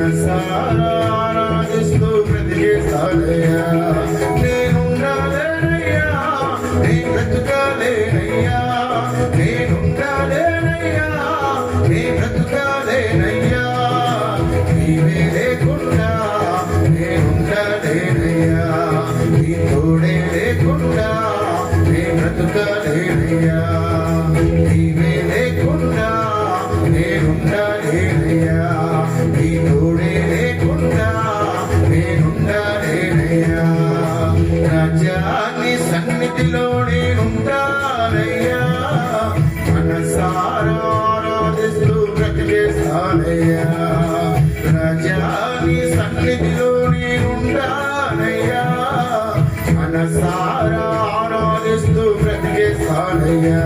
మనసారా ఆరాధిస్తూ బ్రతికేస్తానయ్యా. నేనుండాలేనయ్యా, నీ బ్రతుకాలేనయ్యా, నేనుండాలేనయ్యా, నీ బ్రతుకాలేనయ్యా. నీవే లేకుండా నేనుండాలేనయ్యా, నీ తోడే లేకుండా నే బ్రతుకాలేనయ్యా. నీవే లేకుండా నేనుండాలేనయ్యా, నీ తోడే లేకుండా నేనుండాలేనయ్యా. రాజ్యాన్ని సన్నిధిలో నేనుండాలయ్యా, మనసారా ఆరాధిస్తూ బ్రతికేస్తానయ్యా. రాజ్యాన్ని సన్నిధిలో నేనుండాలయ్యా, మనసారా ఆరాధిస్తూ బ్రతికేస్తానయ్యా.